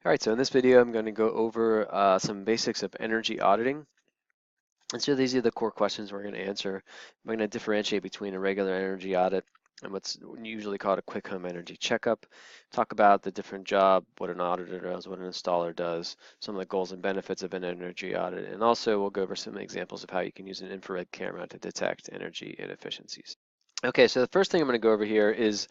All right, so in this video, I'm going to go over some basics of energy auditing. And so these are the core questions we're going to answer. I'm going to differentiate between a regular energy audit and what's usually called a quick home energy checkup. Talk about the different job, what an auditor does, what an installer does, some of the goals and benefits of an energy audit, and also we'll go over some examples of how you can use an infrared camera to detect energy inefficiencies. Okay, so the first thing I'm going to go over here is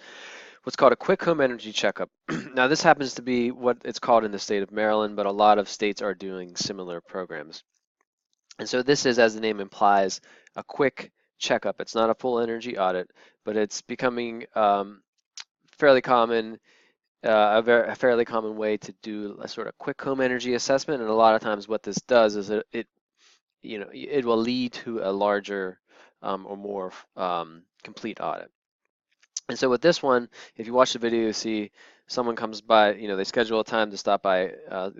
what's called a quick home energy checkup. Now, this happens to be what it's called in the state of Maryland, but a lot of states are doing similar programs. And so this is, as the name implies, a quick checkup. It's not a full energy audit, but it's becoming fairly common, a fairly common way to do a sort of quick home energy assessment. And a lot of times, what this does is it will lead to a larger or more complete audit. And so with this one, if you watch the video, you see someone comes by, they schedule a time to stop by, the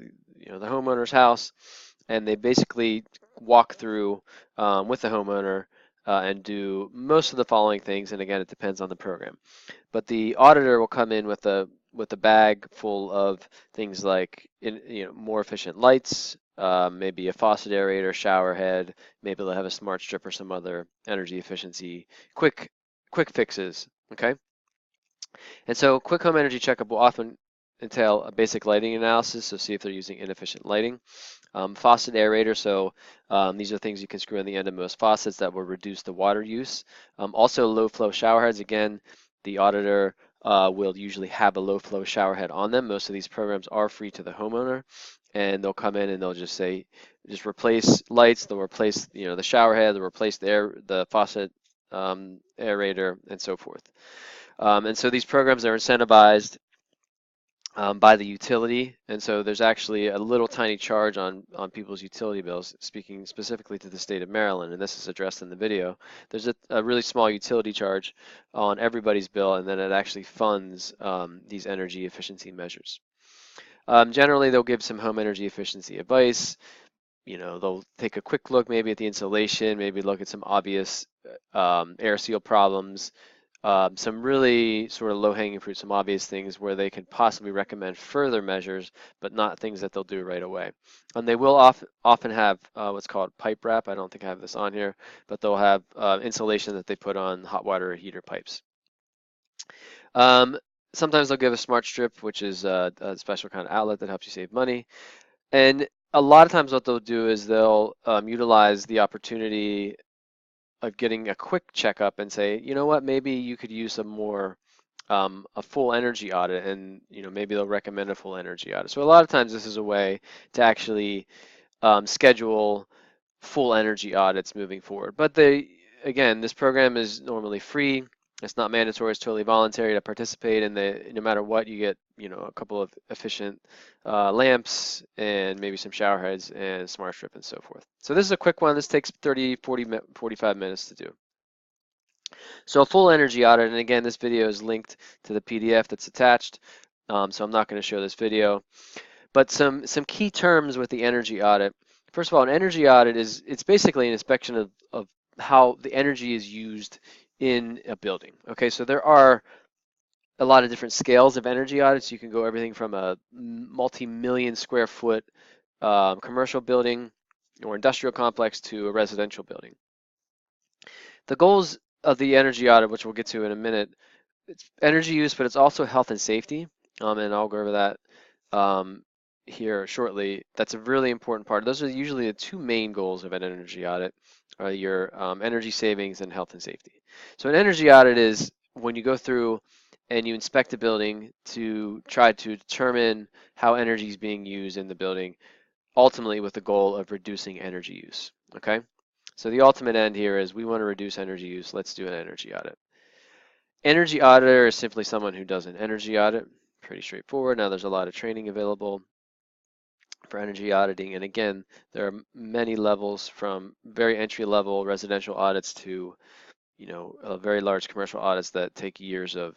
homeowner's house, and they basically walk through with the homeowner and do most of the following things. And again, it depends on the program. But the auditor will come in with a bag full of things like more efficient lights, maybe a faucet aerator, shower head, maybe they'll have a smart strip or some other energy efficiency quick fixes. Okay. And so quick home energy checkup will often entail a basic lighting analysis, so see if they're using inefficient lighting. Faucet aerator, so these are things you can screw on the end of most faucets that will reduce the water use. Also low flow shower heads, again, the auditor will usually have a low flow shower head on them. Most of these programs are free to the homeowner, and they'll come in and they'll just say, just replace lights, they'll replace the shower head, they'll replace the faucet aerator, and so forth. And so these programs are incentivized by the utility, and so there's actually a little tiny charge on people's utility bills, speaking specifically to the state of Maryland, and this is addressed in the video. There's a really small utility charge on everybody's bill, and then it actually funds these energy efficiency measures. Generally, they'll give some home energy efficiency advice. They'll take a quick look maybe at the insulation, maybe look at some obvious air seal problems, some really sort of low-hanging fruit, some obvious things where they could possibly recommend further measures, but not things that they'll do right away. And they will often have what's called pipe wrap. I don't think I have this on here, but they'll have insulation that they put on hot water heater pipes. Sometimes they'll give a smart strip, which is a special kind of outlet that helps you save money. And a lot of times what they'll do is they'll utilize the opportunity of getting a quick checkup and say, you know what, maybe you could use a full energy audit, and maybe they'll recommend a full energy audit. So a lot of times this is a way to actually schedule full energy audits moving forward. But again, this program is normally free. It's not mandatory. It's totally voluntary to participate, and no matter what, you get a couple of efficient lamps and maybe some shower heads and smart strip and so forth. So this is a quick one. This takes 30, 40, 45 minutes to do. So a full energy audit, and again, this video is linked to the PDF that's attached, so I'm not going to show this video. But some key terms with the energy audit. First of all, an energy audit it's basically an inspection of how the energy is used in a building. Okay, so there are a lot of different scales of energy audits. You can go everything from a multi-million square foot commercial building or industrial complex to a residential building. The goals of the energy audit, which we'll get to in a minute, it's energy use, but it's also health and safety, and I'll go over that here shortly. That's a really important part. Those are usually the two main goals of an energy audit, are your energy savings and health and safety. So an energy audit is when you go through and you inspect a building to try to determine how energy is being used in the building, ultimately with the goal of reducing energy use, okay? So the ultimate end here is we want to reduce energy use. Let's do an energy audit. Energy auditor is simply someone who does an energy audit. Pretty straightforward. Now there's a lot of training available for energy auditing, and again, there are many levels from very entry-level residential audits to very large commercial audits that take years of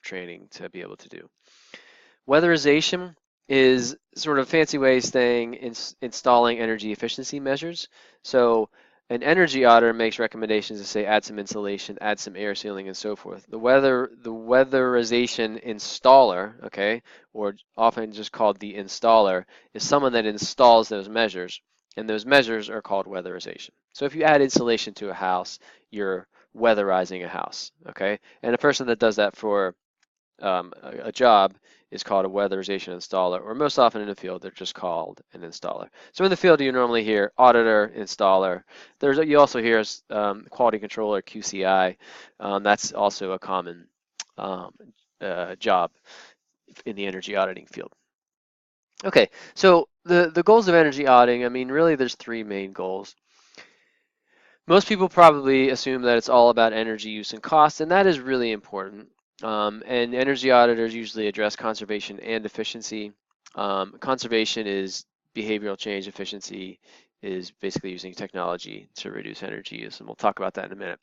training to be able to do. Weatherization is sort of a fancy way of saying installing energy efficiency measures. So An energy auditor makes recommendations to say add some insulation, add some air sealing, and so forth. The weatherization installer, okay, or often just called the installer, is someone that installs those measures, and those measures are called weatherization. So if you add insulation to a house, you're weatherizing a house, okay? And a person that does that for a job is called a weatherization installer, or most often in the field, they're just called an installer. So in the field, you normally hear auditor, installer. You also hear quality controller, QCI. That's also a common um, job in the energy auditing field. Okay, so the goals of energy auditing, I mean, really there's three main goals. Most people probably assume that it's all about energy use and cost, and that is really important. And energy auditors usually address conservation and efficiency. Conservation is behavioral change. Efficiency is basically using technology to reduce energy use, and we'll talk about that in a minute.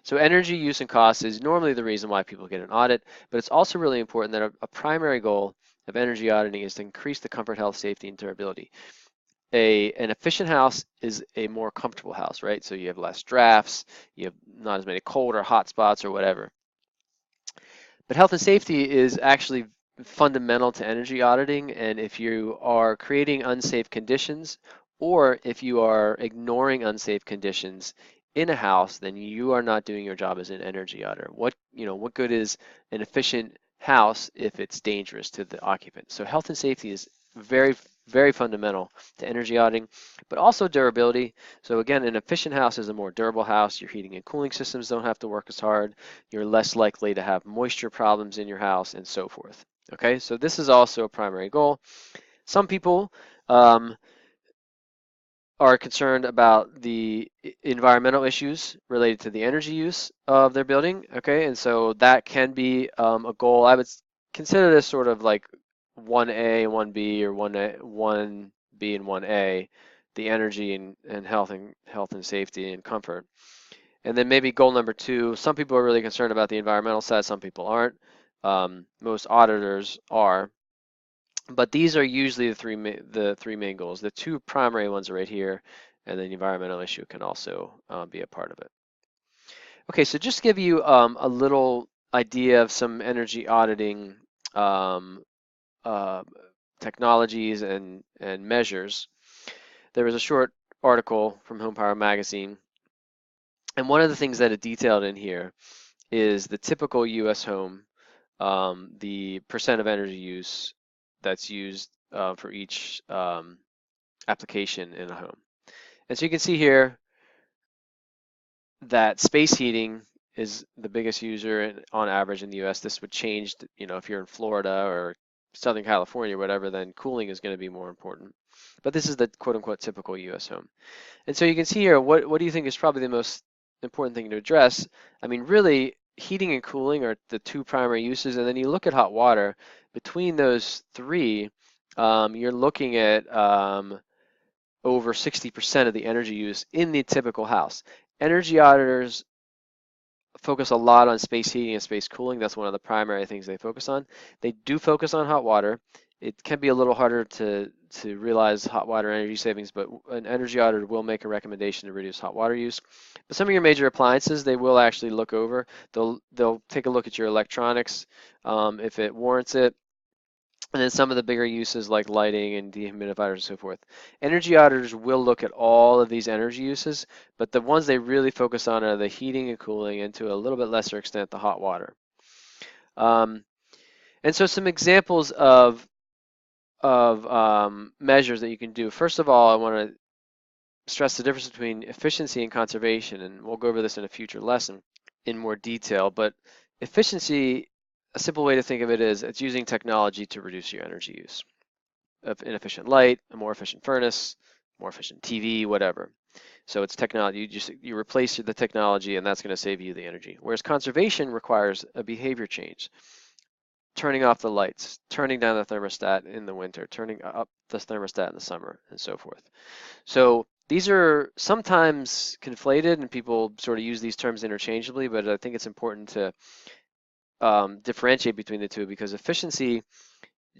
So energy use and cost is normally the reason why people get an audit, but it's also really important that a primary goal of energy auditing is to increase the comfort, health, safety, and durability. An efficient house is a more comfortable house, right? So you have less drafts, you have not as many cold or hot spots or whatever. But health and safety is actually fundamental to energy auditing, and if you are creating unsafe conditions or if you are ignoring unsafe conditions in a house, then you are not doing your job as an energy auditor. What good is an efficient house if it's dangerous to the occupant? So health and safety is very, very fundamental to energy auditing, but also durability. So again, an efficient house is a more durable house. Your heating and cooling systems don't have to work as hard. You're less likely to have moisture problems in your house and so forth. Okay, so this is also a primary goal. Some people are concerned about the environmental issues related to the energy use of their building. Okay, and so that can be a goal. I would consider this sort of like 1A, 1B, or 1B and 1A, the energy and health and safety and comfort. And then maybe goal number two, some people are really concerned about the environmental side, some people aren't. Most auditors are. But these are usually the three main goals. The two primary ones are right here, and then the environmental issue can also be a part of it. Okay, so just to give you a little idea of some energy auditing um, uh, technologies and measures. There was a short article from Homepower magazine, and one of the things that it detailed in here is the typical U.S. home, the percent of energy use that's used for each application in a home. And so you can see here that space heating is the biggest user on average in the US. This would change, if you're in Florida or Southern California or whatever, then cooling is going to be more important. But this is the quote unquote typical US home. And so you can see here, what do you think is probably the most important thing to address? I mean, really, heating and cooling are the two primary uses. And then you look at hot water, between those three, you're looking at over 60% of the energy use in the typical house. Energy auditors focus a lot on space heating and space cooling. That's one of the primary things they focus on. They do focus on hot water. It can be a little harder to realize hot water energy savings, but an energy auditor will make a recommendation to reduce hot water use. But some of your major appliances, they will actually look over. They'll take a look at your electronics if it warrants it. And then some of the bigger uses like lighting and dehumidifiers and so forth. Energy auditors will look at all of these energy uses, but the ones they really focus on are the heating and cooling, and to a little bit lesser extent, the hot water. And so some examples of measures that you can do. First of all, I want to stress the difference between efficiency and conservation, and we'll go over this in a future lesson in more detail, but efficiency, a simple way to think of it is it's using technology to reduce your energy use. Of inefficient light, a more efficient furnace, more efficient TV, whatever. So it's technology. You replace the technology, and that's going to save you the energy. Whereas conservation requires a behavior change. Turning off the lights, turning down the thermostat in the winter, turning up the thermostat in the summer, and so forth. So these are sometimes conflated, and people sort of use these terms interchangeably, but I think it's important to differentiate between the two, because efficiency,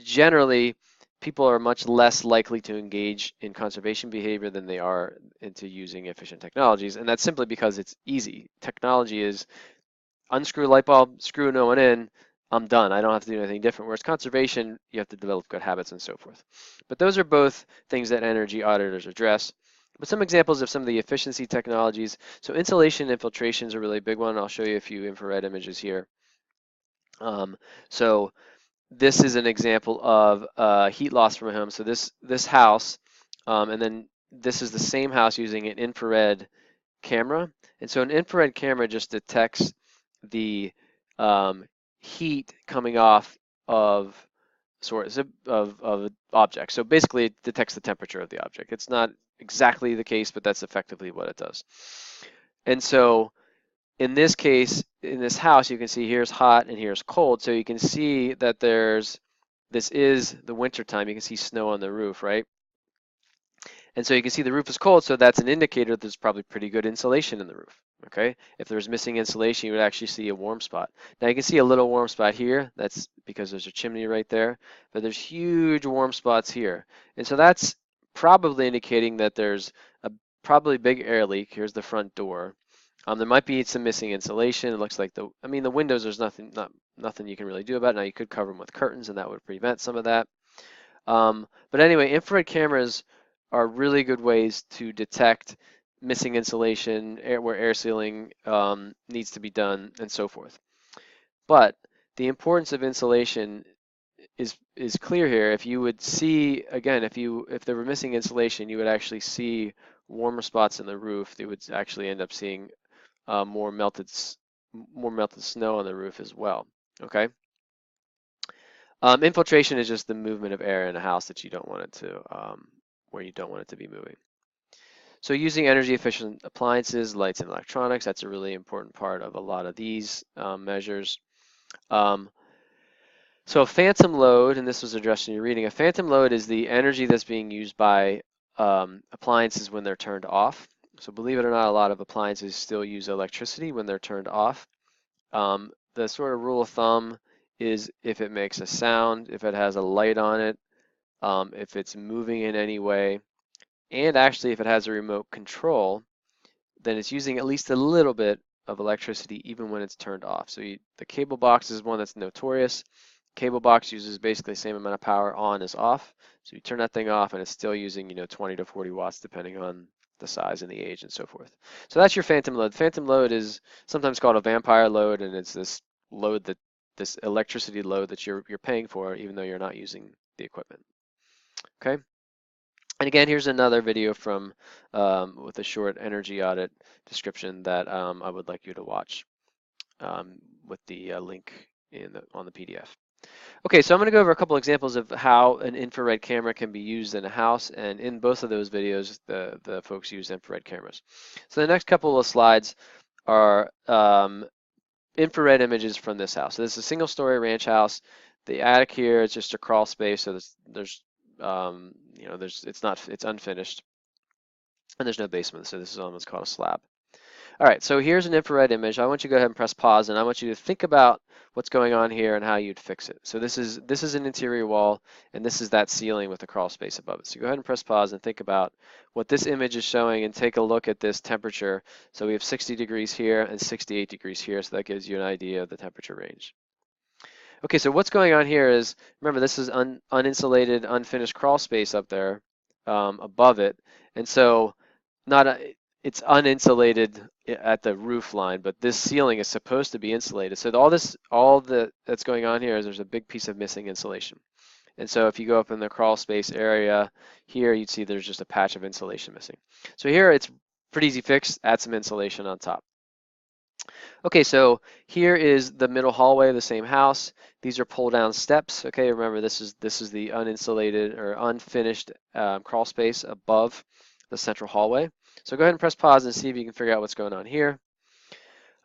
generally, people are much less likely to engage in conservation behavior than they are into using efficient technologies, and that's simply because it's easy. Technology is unscrew a light bulb, screw no one in, I'm done. I don't have to do anything different. Whereas conservation, you have to develop good habits and so forth. But those are both things that energy auditors address. But some examples of some of the efficiency technologies. So insulation infiltration is a really big one. I'll show you a few infrared images here. Um, so this is an example of heat loss from a home. So this house, and then this is the same house using an infrared camera. And so an infrared camera just detects the heat coming off of of an object. So basically it detects the temperature of the object. It's not exactly the case, but that's effectively what it does. And so in this case, in this house, you can see here's hot and here's cold. So you can see that this is the winter time. You can see snow on the roof, right? And so you can see the roof is cold, so that's an indicator that there's probably pretty good insulation in the roof, okay? If there's missing insulation, you would actually see a warm spot. Now you can see a little warm spot here. That's because there's a chimney right there, but there's huge warm spots here. And so that's probably indicating that there's a probably big air leak. Here's the front door. There might be some missing insulation. It looks like the windows, there's nothing you can really do about it. Now you could cover them with curtains and that would prevent some of that. But anyway, infrared cameras are really good ways to detect missing insulation, where air sealing needs to be done, and so forth. But the importance of insulation is clear here. If you would see, again, if there were missing insulation, you would actually see warmer spots in the roof. They would actually end up seeing more melted snow on the roof as well. Okay. Infiltration is just the movement of air in a house that you don't want it to, where you don't want it to be moving. So using energy efficient appliances, lights and electronics, that's a really important part of a lot of these measures. So a phantom load, and this was addressed in your reading, a phantom load is the energy that's being used by appliances when they're turned off. So believe it or not, a lot of appliances still use electricity when they're turned off. The sort of rule of thumb is if it makes a sound, if it has a light on it, if it's moving in any way, and actually if it has a remote control, then it's using at least a little bit of electricity even when it's turned off. So the cable box is one that's notorious. Cable box uses basically the same amount of power on as off. So you turn that thing off and it's still using, 20 to 40 watts depending on the size and the age and so forth. So that's your phantom load. Phantom load is sometimes called a vampire load, and it's this electricity load that you're paying for even though you're not using the equipment. Okay. And again, here's another video from with a short energy audit description that I would like you to watch with the link on the PDF. Okay, so I'm going to go over a couple examples of how an infrared camera can be used in a house, and in both of those videos, the folks use infrared cameras. So the next couple of slides are infrared images from this house. So this is a single-story ranch house. The attic here is just a crawl space, so it's unfinished, and there's no basement, so this is on what's called a slab. All right, so here's an infrared image. I want you to go ahead and press pause, and I want you to think about what's going on here and how you'd fix it. So this is an interior wall, and this is that ceiling with the crawl space above it. So go ahead and press pause and think about what this image is showing, and take a look at this temperature. So we have 60 degrees here and 68 degrees here, so that gives you an idea of the temperature range. Okay, so what's going on here is, remember, this is uninsulated, unfinished crawl space up there above it, and so it's uninsulated at the roof line, but this ceiling is supposed to be insulated. So all that's going on here is there's a big piece of missing insulation. And so if you go up in the crawl space area here, you'd see there's just a patch of insulation missing. So here it's pretty easy fix, add some insulation on top. Okay, so here is the middle hallway of the same house. These are pull down steps. Okay, remember this is the uninsulated or unfinished crawl space above the central hallway. So go ahead and press pause and see if you can figure out what's going on here.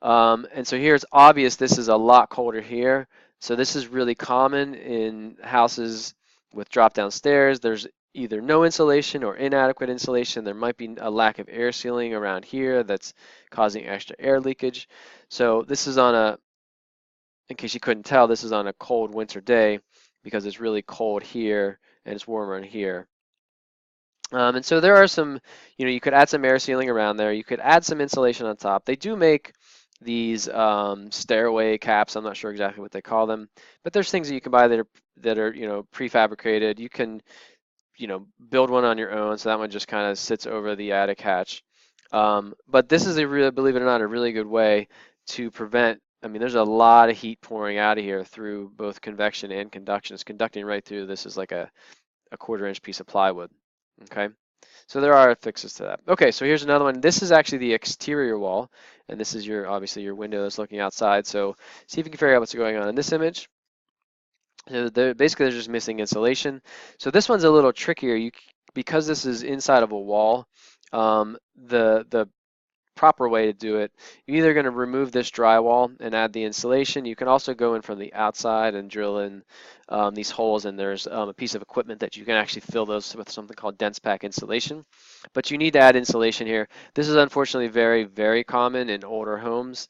And so here it's obvious this is a lot colder here. So this is really common in houses with drop down stairs. There's either no insulation or inadequate insulation. There might be a lack of air sealing around here that's causing extra air leakage. So this is in case you couldn't tell, this is on a cold winter day because it's really cold here and it's warmer in here. And so there are some, you could add some air sealing around there. You could add some insulation on top. They do make these stairway caps. I'm not sure exactly what they call them, but there's things that you can buy that are prefabricated. You can build one on your own, so that one just kind of sits over the attic hatch. But this is believe it or not, a really good way to prevent. I mean, there's a lot of heat pouring out of here through both convection and conduction. It's conducting right through. This is like a 1/4 inch piece of plywood. Okay, so there are fixes to that. Okay, so here's another one. This is actually the exterior wall, and this is obviously your window that's looking outside. So see if you can figure out what's going on in this image. So basically, they're just missing insulation. So this one's a little trickier. Because this is inside of a wall, the proper way to do it, you're either going to remove this drywall and add the insulation. You can also go in from the outside and drill in these holes, and there's a piece of equipment that you can actually fill those with something called dense pack insulation. But you need to add insulation here. This is unfortunately very, very common in older homes.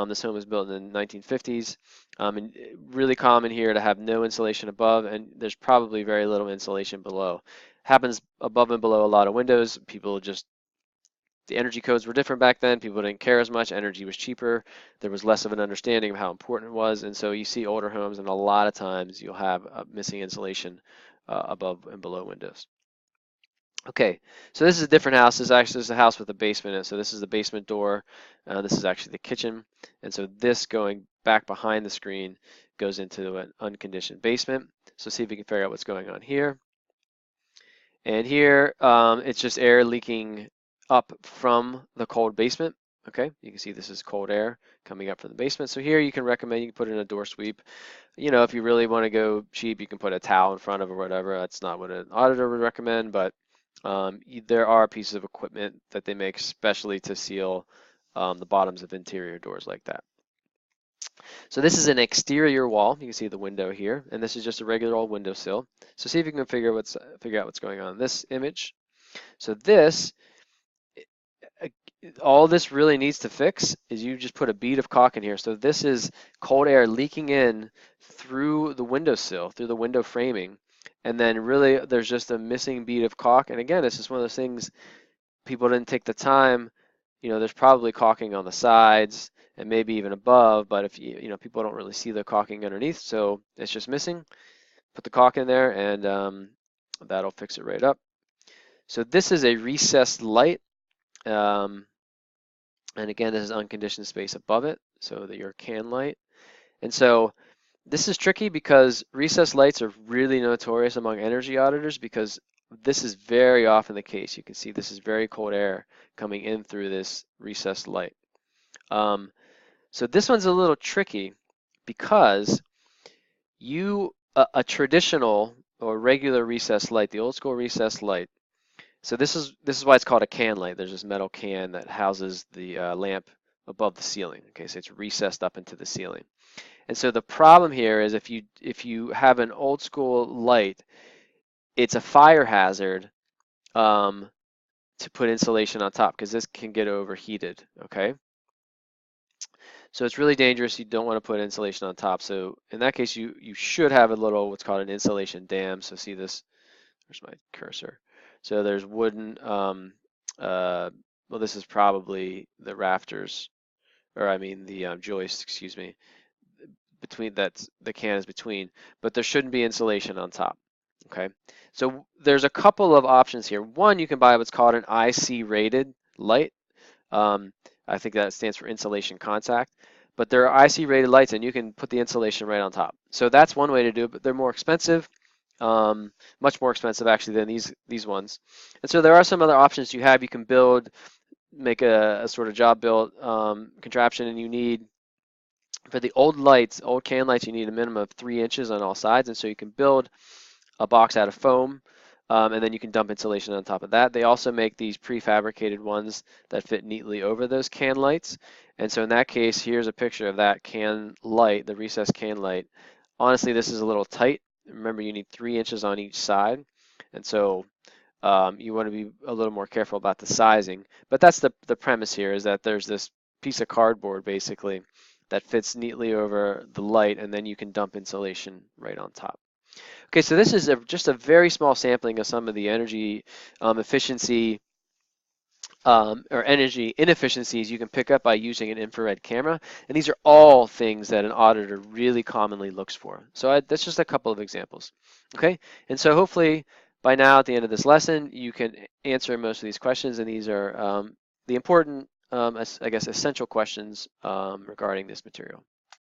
This home was built in the 1950s, and really common here to have no insulation above, and there's probably very little insulation below. Happens above and below a lot of windows. The energy codes were different back then. People didn't care as much. Energy was cheaper. There was less of an understanding of how important it was. And so you see older homes, and a lot of times you'll have missing insulation above and below windows. Okay, so this is a different house. This is a house with a basement in it. So this is the basement door. This is actually the kitchen. And so this going back behind the screen goes into an unconditioned basement. So see if you can figure out what's going on here. And here, it's just air leaking up from the cold basement. Okay, you can see this is cold air coming up from the basement. So here you can put in a door sweep. If you really want to go cheap, you can put a towel in front of it or whatever. That's not what an auditor would recommend, but there are pieces of equipment that they make specially to seal the bottoms of interior doors like that. So this is an exterior wall. You can see the window here, and this is just a regular old windowsill. So see if you can figure out what's going on in this image. So all this really needs to fix is you just put a bead of caulk in here. So this is cold air leaking in through the windowsill, through the window framing, and then really there's just a missing bead of caulk. And again, this is one of those things people didn't take the time. There's probably caulking on the sides and maybe even above, but if people don't really see the caulking underneath, so it's just missing. Put the caulk in there, and that'll fix it right up. So this is a recessed light, and again, this is unconditioned space above it, so that your can light. And so this is tricky because recessed lights are really notorious among energy auditors because this is very often the case. You can see this is very cold air coming in through this recessed light. So this one's a little tricky because a traditional or regular recessed light, the old school recessed light. So this is why it's called a can light. There's this metal can that houses the lamp above the ceiling. Okay, so it's recessed up into the ceiling. And so the problem here is if you have an old school light, it's a fire hazard to put insulation on top because this can get overheated. Okay. So it's really dangerous. You don't want to put insulation on top. So in that case, you should have a little what's called an insulation dam. So see this, where's my cursor? So there's wooden, well, this is probably the rafters, or I mean the joist, excuse me, between the can is between, but there shouldn't be insulation on top. Okay, so there's a couple of options here. One, you can buy what's called an IC rated light. I think that stands for insulation contact, but there are IC rated lights and you can put the insulation right on top. So that's one way to do it, but they're more expensive, much more expensive actually than these ones. And so there are some other options you have. You can make a sort of job built contraption, and you need, for the old lights, old can lights, you need a minimum of 3 inches on all sides, and so you can build a box out of foam, and then you can dump insulation on top of that. They also make these prefabricated ones that fit neatly over those can lights. And so in that case, here's a picture of that can light, the recessed can light. Honestly, this is a little tight. Remember, you need 3 inches on each side. And so you want to be a little more careful about the sizing. But that's the premise here, is that there's this piece of cardboard basically that fits neatly over the light, and then you can dump insulation right on top. Okay, so this is just a very small sampling of some of the energy efficiency or energy inefficiencies you can pick up by using an infrared camera. And these are all things that an auditor really commonly looks for. So that's just a couple of examples. Okay, and so hopefully by now at the end of this lesson, you can answer most of these questions. And these are the important, I guess, essential questions regarding this material.